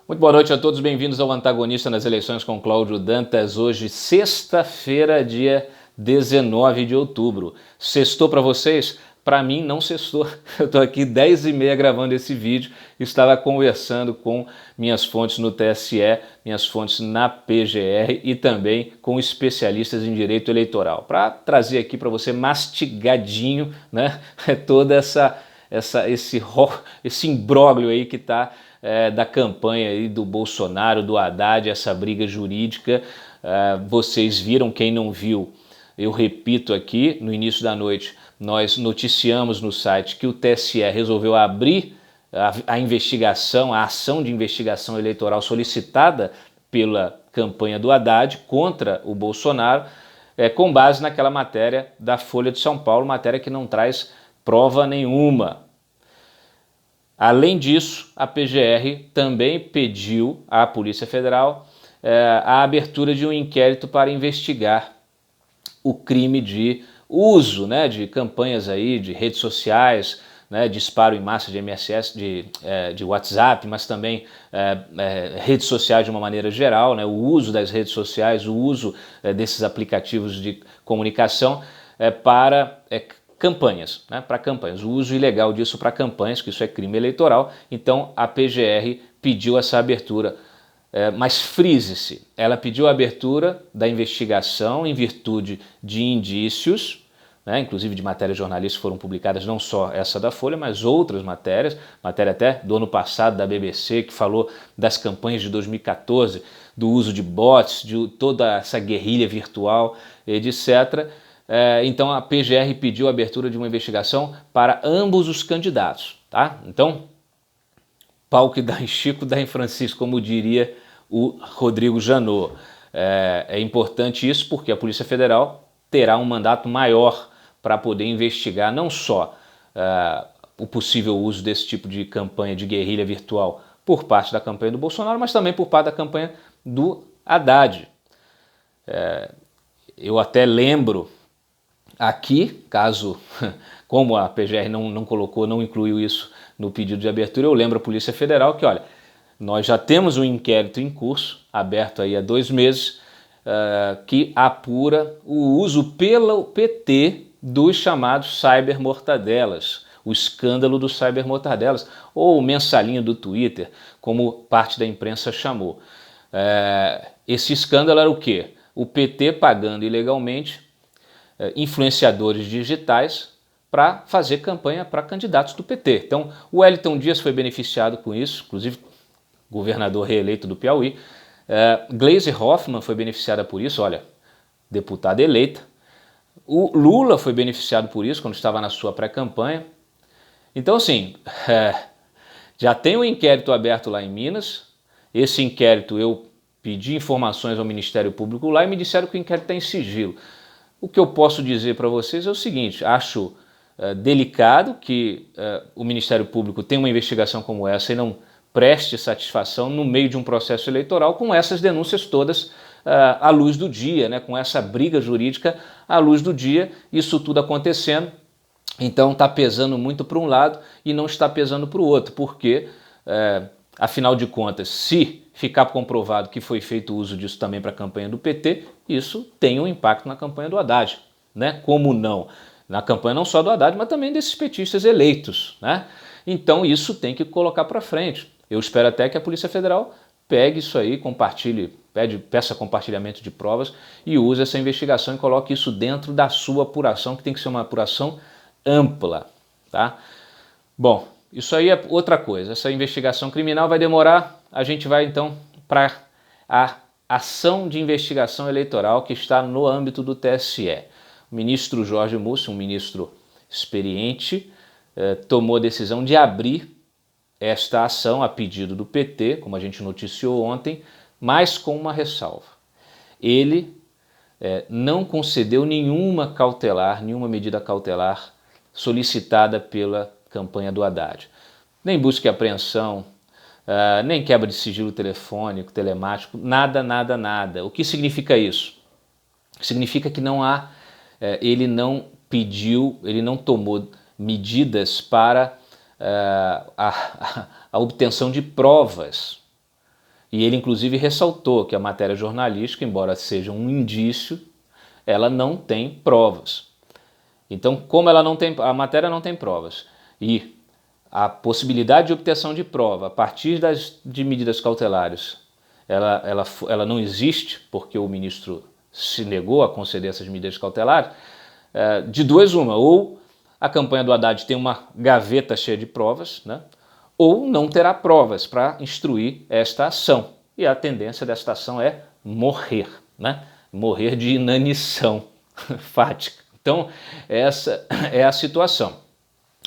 Muito boa noite a todos, bem-vindos ao Antagonista nas Eleições com Cláudio Dantas. Hoje, sexta-feira, dia 19 de outubro. Sextou para vocês? Para mim, não sextou. Eu estou aqui 10h30 gravando esse vídeo. Estava conversando com minhas fontes no TSE, minhas fontes na PGR e também com especialistas em direito eleitoral, para trazer aqui para você mastigadinho, né, toda esse imbróglio aí que está da campanha aí do Bolsonaro, do Haddad, essa briga jurídica. Vocês viram, quem não viu, eu repito aqui, no início da noite nós noticiamos no site que o TSE resolveu abrir a investigação, a ação de investigação eleitoral solicitada pela campanha do Haddad contra o Bolsonaro, com base naquela matéria da Folha de São Paulo, matéria que não traz prova nenhuma. Além disso, a PGR também pediu à Polícia Federal a abertura de um inquérito para investigar o crime de uso, né, de campanhas aí, de redes sociais, né, disparo em massa de MSS, de WhatsApp, mas também redes sociais de uma maneira geral, né, o uso das redes sociais, o uso desses aplicativos de comunicação para campanhas, né, para campanhas, o uso ilegal disso para campanhas, que isso é crime eleitoral. Então a PGR pediu essa abertura, mas frise-se, ela pediu a abertura da investigação em virtude de indícios, né, inclusive de matérias jornalísticas foram publicadas, não só essa da Folha, mas outras matérias, matéria até do ano passado da BBC, que falou das campanhas de 2014, do uso de bots, de toda essa guerrilha virtual, etc. Então a PGR pediu a abertura de uma investigação para ambos os candidatos, tá? Então, pau que dá em Chico, dá em Francisco, como diria o Rodrigo Janot. É importante isso porque a Polícia Federal terá um mandato maior para poder investigar não só o possível uso desse tipo de campanha de guerrilha virtual por parte da campanha do Bolsonaro, mas também por parte da campanha do Haddad. Eu até lembro aqui, caso, como a PGR não colocou, não incluiu isso no pedido de abertura, eu lembro à Polícia Federal que, olha, nós já temos um inquérito em curso, aberto aí há 2 meses, que apura o uso pelo PT dos chamados cybermortadelas, o escândalo dos cybermortadelas, ou o mensalinho do Twitter, como parte da imprensa chamou. Esse escândalo era o quê? O PT pagando ilegalmente influenciadores digitais para fazer campanha para candidatos do PT. Então, o Wellington Dias foi beneficiado com isso, inclusive governador reeleito do Piauí. Gleisi Hoffmann foi beneficiada por isso, olha, deputada eleita. O Lula foi beneficiado por isso quando estava na sua pré-campanha. Então, assim, já tem um inquérito aberto lá em Minas. Esse inquérito, eu pedi informações ao Ministério Público lá e me disseram que o inquérito está em sigilo. O que eu posso dizer para vocês é o seguinte: acho delicado que o Ministério Público tenha uma investigação como essa e não preste satisfação no meio de um processo eleitoral com essas denúncias todas à luz do dia, né, com essa briga jurídica à luz do dia, isso tudo acontecendo. Então está pesando muito para um lado e não está pesando para o outro, porque, afinal de contas, se ficar comprovado que foi feito uso disso também para a campanha do PT, isso tem um impacto na campanha do Haddad, né? Como não? Na campanha não só do Haddad, mas também desses petistas eleitos, né? Então isso tem que colocar para frente. Eu espero até que a Polícia Federal pegue isso aí, compartilhe, peça compartilhamento de provas e use essa investigação e coloque isso dentro da sua apuração, que tem que ser uma apuração ampla, tá? Bom, isso aí é outra coisa. Essa investigação criminal vai demorar. A gente vai então para a ação de investigação eleitoral que está no âmbito do TSE. O ministro Jorge Mussi, um ministro experiente, tomou a decisão de abrir esta ação a pedido do PT, como a gente noticiou ontem, mas com uma ressalva. Ele não concedeu nenhuma medida cautelar solicitada pela campanha do Haddad. Nem busca e apreensão, nem quebra de sigilo telefônico, telemático, nada, nada, nada. O que significa isso? Significa que não há, ele não pediu, ele não tomou medidas para a obtenção de provas E ele inclusive ressaltou que a matéria jornalística, embora seja um indício, ela não tem provas. Então, como ela não tem, a matéria não tem provas e a possibilidade de obtenção de prova a partir de medidas cautelares, ela não existe, porque o ministro se negou a conceder essas medidas cautelares, de duas uma, ou a campanha do Haddad tem uma gaveta cheia de provas, né, ou não terá provas para instruir esta ação. E a tendência desta ação é morrer, né, morrer de inanição fática. Então, essa é a situação.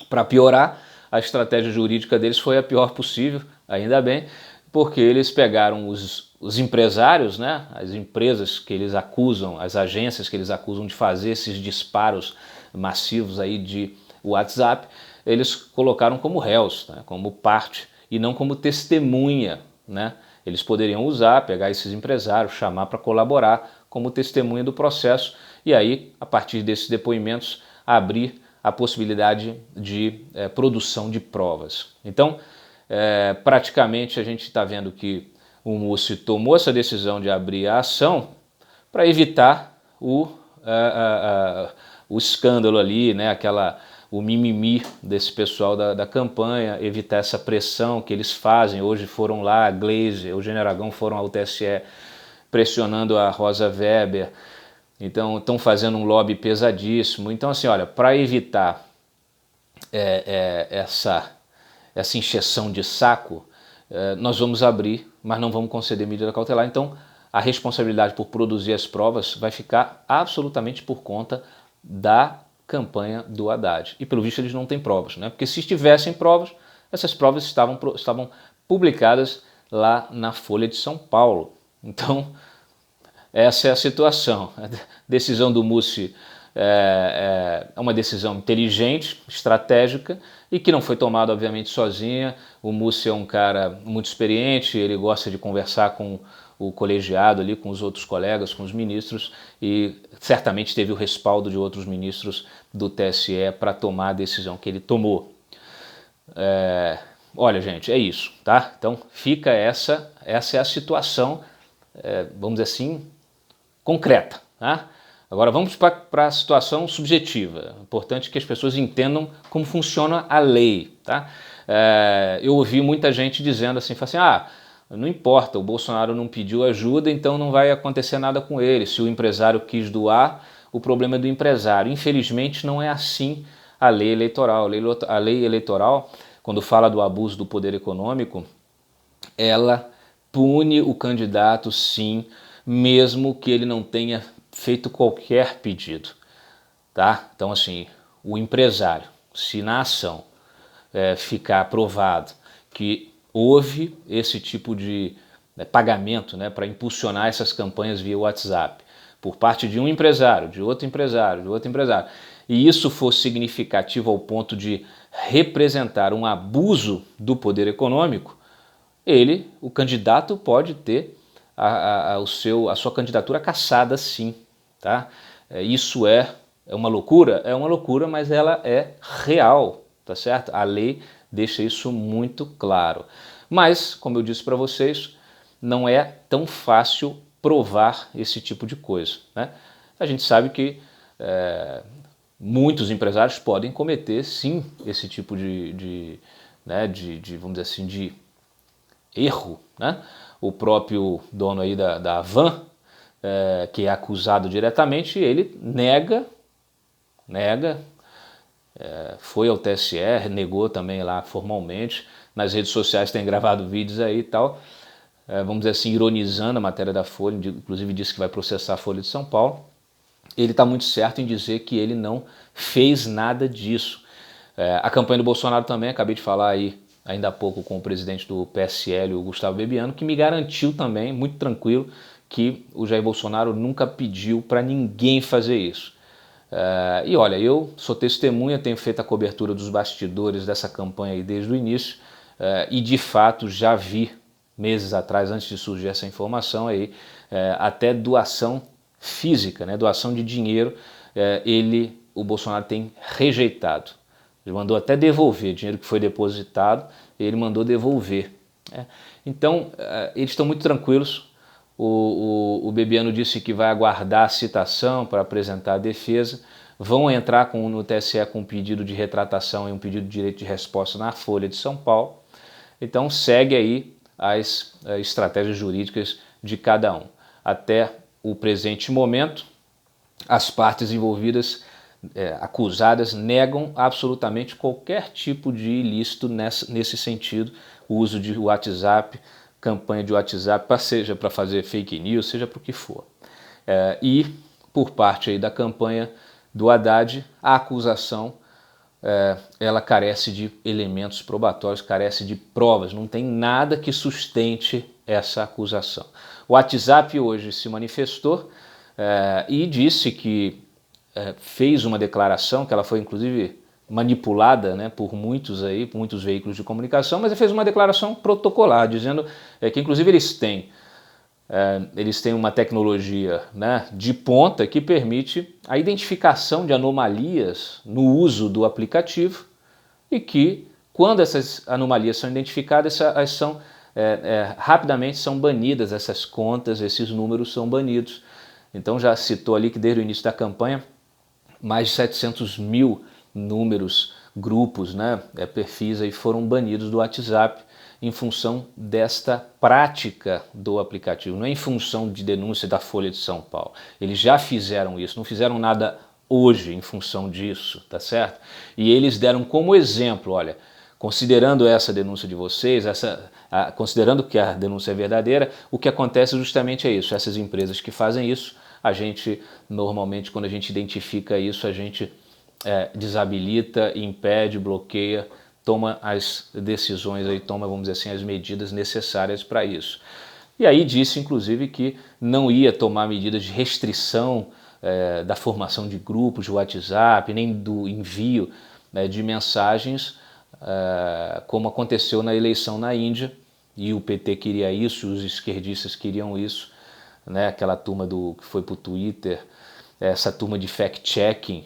Para piorar, a estratégia jurídica deles foi a pior possível, ainda bem, porque eles pegaram os empresários, né, as empresas que eles acusam, as agências que eles acusam de fazer esses disparos massivos aí de WhatsApp, eles colocaram como réus, né, como parte, e não como testemunha, né? Eles poderiam usar, pegar esses empresários, chamar para colaborar como testemunha do processo e aí, a partir desses depoimentos, abrir a possibilidade de produção de provas. Então, praticamente a gente está vendo que o Mussi tomou essa decisão de abrir a ação para evitar o escândalo ali, né, o mimimi desse pessoal da campanha, evitar essa pressão que eles fazem. Hoje foram lá, a Glaze, o Eugênio Aragão foram ao TSE pressionando a Rosa Weber, então estão fazendo um lobby pesadíssimo. Então assim, olha, para evitar essa encheção de saco, nós vamos abrir, mas não vamos conceder medida cautelar. Então a responsabilidade por produzir as provas vai ficar absolutamente por conta da campanha do Haddad. E pelo visto eles não têm provas, né? Porque se tivessem provas, essas provas estavam publicadas lá na Folha de São Paulo. Então, essa é a situação. A decisão do Mussi é uma decisão inteligente, estratégica e que não foi tomada, obviamente, sozinha. O Mussi é um cara muito experiente, ele gosta de conversar com o colegiado ali, com os outros colegas, com os ministros, e certamente teve o respaldo de outros ministros do TSE para tomar a decisão que ele tomou. Olha, gente, é isso, tá? Então fica essa é a situação, vamos dizer assim, concreta, tá? Agora vamos para a situação subjetiva. É importante que as pessoas entendam como funciona a lei, tá? Eu ouvi muita gente dizendo assim, não importa, o Bolsonaro não pediu ajuda, então não vai acontecer nada com ele. Se o empresário quis doar, o problema é do empresário. Infelizmente não é assim a lei eleitoral. A lei eleitoral, quando fala do abuso do poder econômico, ela pune o candidato, sim, mesmo que ele não tenha feito qualquer pedido, tá? Então assim, o empresário, se na ação ficar provado que houve esse tipo de pagamento, né, para impulsionar essas campanhas via WhatsApp, por parte de um empresário, de outro empresário, e isso for significativo ao ponto de representar um abuso do poder econômico, o candidato pode ter a sua candidatura cassada, sim, tá? Isso é uma loucura? É uma loucura, mas ela é real, tá certo? A lei deixa isso muito claro. Mas, como eu disse para vocês, não é tão fácil provar esse tipo de coisa, né? A gente sabe que muitos empresários podem cometer, sim, esse tipo vamos dizer assim, de erro, né? O próprio dono aí da Van, que é acusado diretamente, ele nega, foi ao TSE, negou também lá formalmente, nas redes sociais tem gravado vídeos aí e tal, vamos dizer assim, ironizando a matéria da Folha, inclusive disse que vai processar a Folha de São Paulo. Ele está muito certo em dizer que ele não fez nada disso. A campanha do Bolsonaro também, acabei de falar aí ainda há pouco com o presidente do PSL, o Gustavo Bebiano, que me garantiu também, muito tranquilo, que o Jair Bolsonaro nunca pediu para ninguém fazer isso. E olha, eu sou testemunha, tenho feito a cobertura dos bastidores dessa campanha aí desde o início, e de fato já vi, meses atrás, antes de surgir essa informação aí, até doação física, né, doação de dinheiro, o Bolsonaro tem rejeitado. Ele mandou até devolver dinheiro que foi depositado, ele mandou devolver, Então, eles estão muito tranquilos. O Bebiano disse que vai aguardar a citação para apresentar a defesa. Vão entrar no TSE com um pedido de retratação e um pedido de direito de resposta na Folha de São Paulo. Então, segue aí as estratégias jurídicas de cada um. Até o presente momento, as partes envolvidas, acusadas, negam absolutamente qualquer tipo de ilícito nesse sentido, o uso de WhatsApp, campanha de WhatsApp, seja para fazer fake news, seja para o que for. E por parte aí da campanha do Haddad, a acusação ela carece de elementos probatórios, carece de provas, não tem nada que sustente essa acusação. O WhatsApp hoje se manifestou e disse que fez uma declaração, que ela foi inclusive manipulada, né, por muitos veículos de comunicação, mas ele fez uma declaração protocolar, dizendo que inclusive eles têm uma tecnologia, né, de ponta que permite a identificação de anomalias no uso do aplicativo e que, quando essas anomalias são identificadas, rapidamente são banidas, essas contas, esses números são banidos. Então já citou ali que desde o início da campanha, mais de 700 mil números, grupos, né, perfis aí foram banidos do WhatsApp em função desta prática do aplicativo, não é em função de denúncia da Folha de São Paulo. Eles já fizeram isso, não fizeram nada hoje em função disso, tá certo? E eles deram como exemplo, olha, considerando essa denúncia de vocês, considerando que a denúncia é verdadeira, o que acontece justamente é isso, essas empresas que fazem isso, a gente, normalmente, quando a gente identifica isso, a gente desabilita, impede, bloqueia, toma as decisões, toma, vamos dizer assim, as medidas necessárias para isso. E aí disse, inclusive, que não ia tomar medidas de restrição da formação de grupos de WhatsApp, nem do envio de mensagens, como aconteceu na eleição na Índia, e o PT queria isso, os esquerdistas queriam isso, né? Aquela turma que foi para o Twitter, essa turma de fact-checking,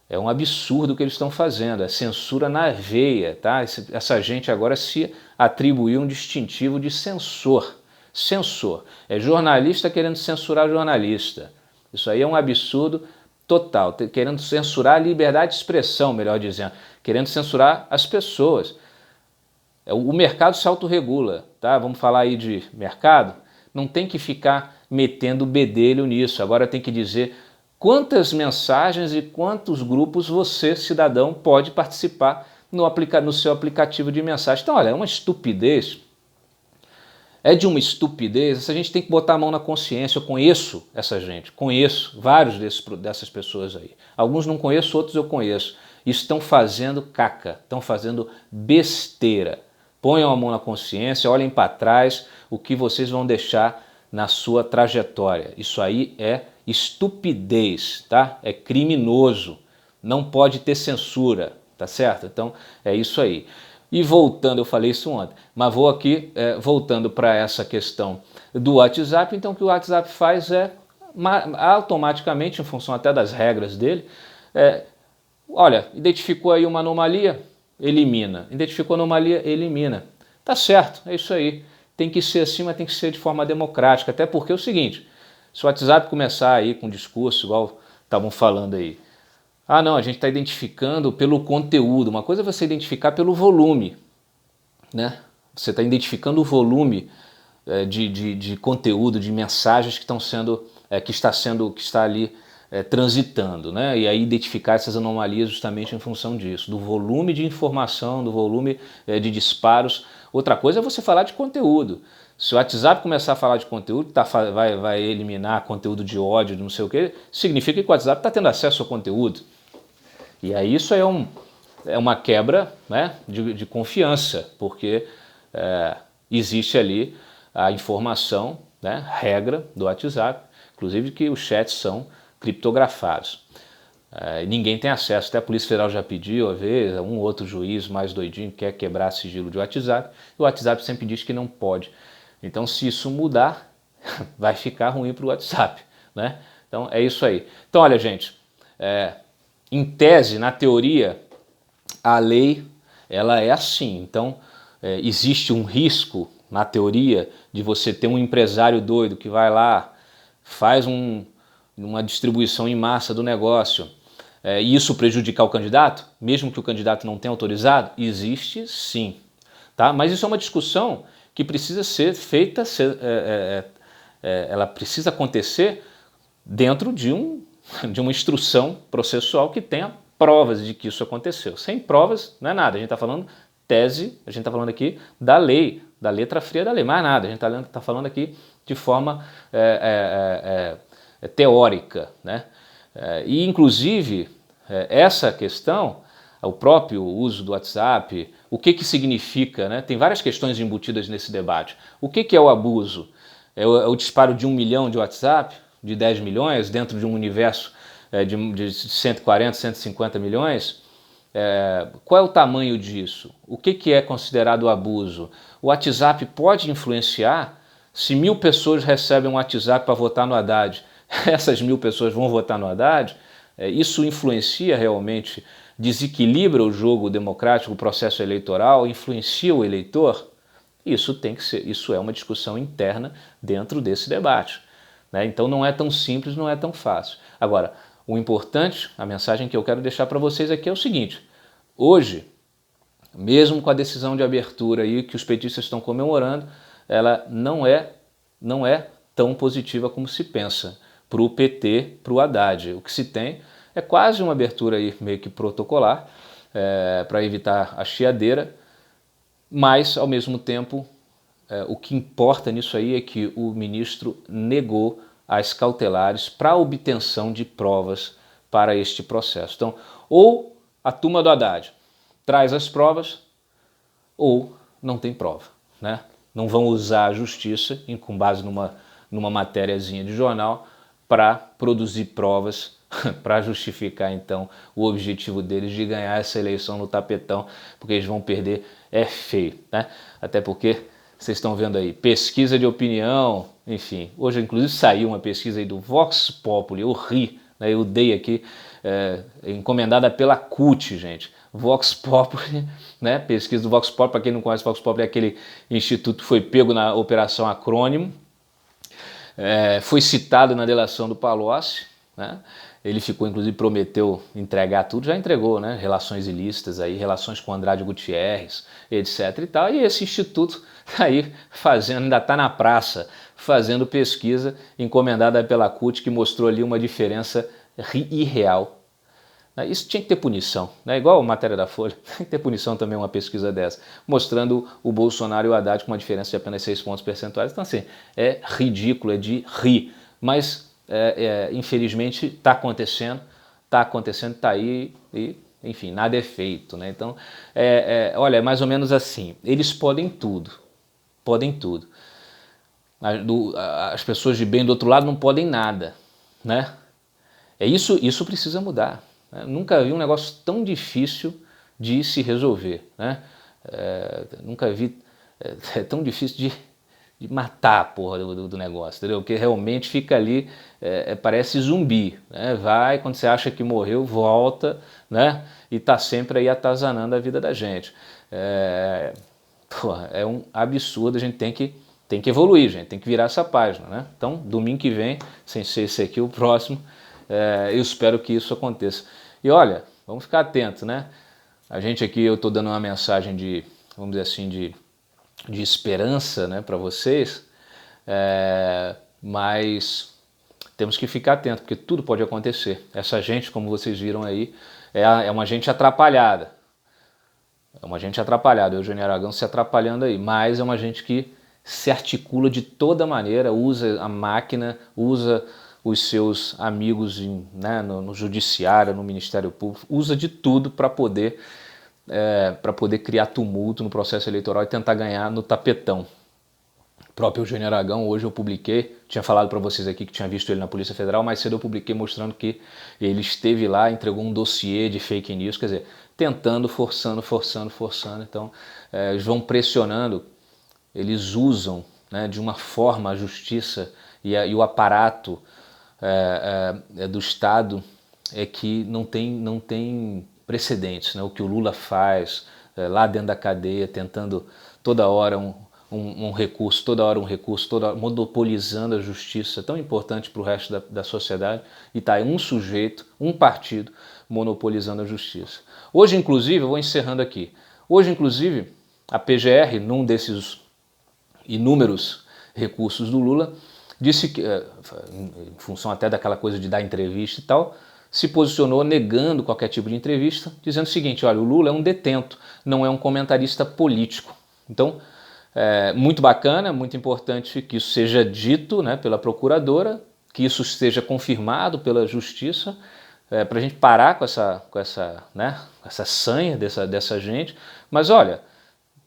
é um absurdo o que eles estão fazendo, é censura na veia, tá? Essa gente agora se atribuiu um distintivo de censor. Censor. É jornalista querendo censurar jornalista. Isso aí é um absurdo total, querendo censurar a liberdade de expressão, melhor dizendo, querendo censurar as pessoas. O mercado se autorregula, tá? Vamos falar aí de mercado? Não tem que ficar metendo bedelho nisso, agora tem que dizer quantas mensagens e quantos grupos você, cidadão, pode participar no seu aplicativo de mensagem. Então, olha, é uma estupidez, é de uma estupidez, essa gente tem que botar a mão na consciência. Eu conheço essa gente, conheço vários dessas pessoas aí. Alguns não conheço, outros eu conheço. Estão fazendo caca, estão fazendo besteira. Ponham a mão na consciência, olhem para trás o que vocês vão deixar na sua trajetória. Isso aí é estupidez, tá? É criminoso, não pode ter censura, tá certo? Então é isso aí. E voltando, eu falei isso ontem, mas vou aqui, voltando para essa questão do WhatsApp, então o que o WhatsApp faz é, automaticamente, em função até das regras dele, olha, identificou aí uma anomalia, elimina. Identificou anomalia, elimina. Tá certo, é isso aí. Tem que ser assim, mas tem que ser de forma democrática. Até porque é o seguinte, se o WhatsApp começar aí com um discurso, igual estavam falando aí, não, a gente está identificando pelo conteúdo. Uma coisa é você identificar pelo volume, né? Você está identificando o volume de conteúdo, de mensagens que estão sendo, que está ali transitando, né? E aí identificar essas anomalias justamente em função disso, do volume de informação, do volume de disparos. Outra coisa é você falar de conteúdo. Se o WhatsApp começar a falar de conteúdo, vai eliminar conteúdo de ódio, de não sei o que, significa que o WhatsApp está tendo acesso ao conteúdo. E aí isso é uma quebra, né, de confiança, porque existe ali a informação, né, regra do WhatsApp, inclusive que os chats são criptografados. Ninguém tem acesso, até a Polícia Federal já pediu, às vezes, um outro juiz mais doidinho quer quebrar sigilo de WhatsApp, e o WhatsApp sempre diz que não pode. Então, se isso mudar, vai ficar ruim para o WhatsApp, né? Então, é isso aí. Então, olha, gente, em tese, na teoria, a lei, ela é assim. Então, existe um risco, na teoria, de você ter um empresário doido que vai lá, faz uma distribuição em massa do negócio, e isso prejudicar o candidato, mesmo que o candidato não tenha autorizado? Existe sim. Tá? Mas isso é uma discussão que precisa ser feita, ela precisa acontecer dentro de uma instrução processual que tenha provas de que isso aconteceu. Sem provas não é nada, a gente está falando tese, a gente está falando aqui da lei, da letra fria da lei, mais nada, a gente está falando aqui de forma teórica, né? E inclusive essa questão, o próprio uso do WhatsApp, o que significa, né? Tem várias questões embutidas nesse debate. O que é o abuso? É o disparo de 1 milhão de WhatsApp, de 10 milhões, dentro de um universo de 140, 150 milhões? Qual é o tamanho disso? O que é considerado abuso? O WhatsApp pode influenciar? Se 1.000 pessoas recebem um WhatsApp para votar no Haddad, essas 1.000 pessoas vão votar no Haddad? Isso influencia realmente, desequilibra o jogo democrático, o processo eleitoral, influencia o eleitor? Isso tem que ser, isso é uma discussão interna dentro desse debate, né? Então não é tão simples, não é tão fácil. Agora, o importante, a mensagem que eu quero deixar para vocês aqui é o seguinte: hoje, mesmo com a decisão de abertura aí que os petistas estão comemorando, ela não é tão positiva como se pensa para o PT, para o Haddad. O que se tem é quase uma abertura aí meio que protocolar, para evitar a chiadeira, mas ao mesmo tempo o que importa nisso aí é que o ministro negou as cautelares para a obtenção de provas para este processo. Então, ou a turma do Haddad traz as provas, ou não tem prova, né? Não vão usar a justiça, com base numa matériazinha de jornal, para produzir provas para justificar então o objetivo deles de ganhar essa eleição no tapetão, porque eles vão perder, é feio, né? Até porque vocês estão vendo aí, pesquisa de opinião, enfim, hoje inclusive saiu uma pesquisa aí do Vox Populi, eu ri, né? Eu dei aqui, encomendada pela CUT, gente, Vox Populi, né? Pesquisa do Vox Populi, para quem não conhece, Vox Populi é aquele instituto que foi pego na Operação Acrônimo, foi citado na delação do Palocci, né? Ele ficou, inclusive, prometeu entregar tudo, já entregou, né? Relações ilícitas aí, relações com Andrade Gutierrez, etc e tal. E esse instituto tá aí fazendo, ainda está na praça, fazendo pesquisa encomendada pela CUT, que mostrou ali uma diferença irreal. Isso tinha que ter punição, né? Igual a matéria da Folha, tem que ter punição também uma pesquisa dessa, mostrando o Bolsonaro e o Haddad com uma diferença de apenas 6 pontos percentuais. Então assim, é ridículo, é de rir, mas infelizmente está acontecendo, está aí e, enfim, nada é feito, né? Então, olha, é mais ou menos assim, eles podem tudo, podem tudo. As pessoas de bem do outro lado não podem nada, né? Isso precisa mudar. Nunca vi um negócio tão difícil de se resolver, né? Nunca vi tão difícil de matar a porra do negócio, entendeu? Porque realmente fica ali, parece zumbi, né? Vai, quando você acha que morreu, volta, né? E tá sempre aí atazanando a vida da gente. É um absurdo, a gente tem que evoluir, gente, tem que virar essa página, né? Então, domingo que vem, sem ser esse aqui, o próximo, eu espero que isso aconteça. E olha, vamos ficar atentos, né? A gente aqui, eu estou dando uma mensagem de, vamos dizer assim, de esperança, né, para vocês, mas temos que ficar atentos, porque tudo pode acontecer. Essa gente, como vocês viram aí, é uma gente atrapalhada. É uma gente atrapalhada, o Eugênio Aragão se atrapalhando aí, mas é uma gente que se articula de toda maneira, usa a máquina, usa os seus amigos no judiciário, no Ministério Público, usa de tudo para poder criar tumulto no processo eleitoral e tentar ganhar no tapetão. O próprio Eugênio Aragão, hoje eu publiquei, tinha falado para vocês aqui que tinha visto ele na Polícia Federal, mais cedo eu publiquei mostrando que ele esteve lá, entregou um dossiê de fake news, quer dizer, tentando, forçando, então eles vão pressionando, eles usam, né, de uma forma a justiça e o aparato do Estado que não tem precedentes, né? O que o Lula faz, lá dentro da cadeia, tentando toda hora um recurso, toda hora um recurso, toda hora monopolizando a justiça, tão importante para o resto da sociedade, e está aí um sujeito, um partido, monopolizando a justiça. Hoje, inclusive, eu vou encerrando aqui, hoje, inclusive, a PGR, num desses inúmeros recursos do Lula, disse que, em função até daquela coisa de dar entrevista e tal, se posicionou negando qualquer tipo de entrevista, dizendo o seguinte: olha, o Lula é um detento, não é um comentarista político. Então, muito bacana, muito importante que isso seja dito, né, pela procuradora, que isso seja confirmado pela justiça, para a gente parar com essa sanha dessa gente. Mas olha,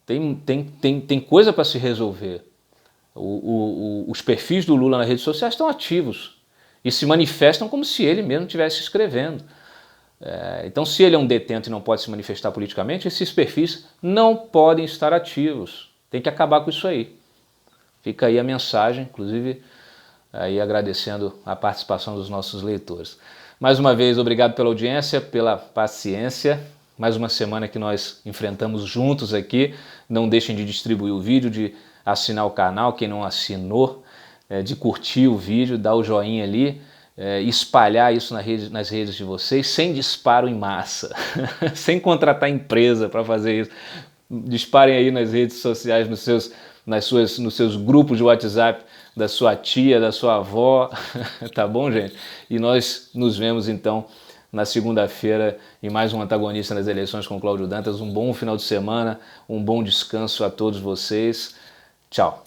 tem coisa para se resolver. Os perfis do Lula nas redes sociais estão ativos e se manifestam como se ele mesmo estivesse escrevendo. Então, se ele é um detento e não pode se manifestar politicamente, esses perfis não podem estar ativos. Tem que acabar com isso aí. Fica aí a mensagem, inclusive aí agradecendo a participação dos nossos leitores. Mais uma vez, obrigado pela audiência, pela paciência. Mais uma semana que nós enfrentamos juntos aqui. Não deixem de distribuir o vídeo, de assinar o canal, quem não assinou, de curtir o vídeo, dar o joinha ali, espalhar isso nas redes de vocês, sem disparo em massa, sem contratar empresa para fazer isso. Disparem aí nas redes sociais, nos seus grupos de WhatsApp, da sua tia, da sua avó, tá bom, gente? E nós nos vemos então na segunda-feira em mais um Antagonista nas Eleições com Cláudio Dantas. Um bom final de semana, um bom descanso a todos vocês. Tchau.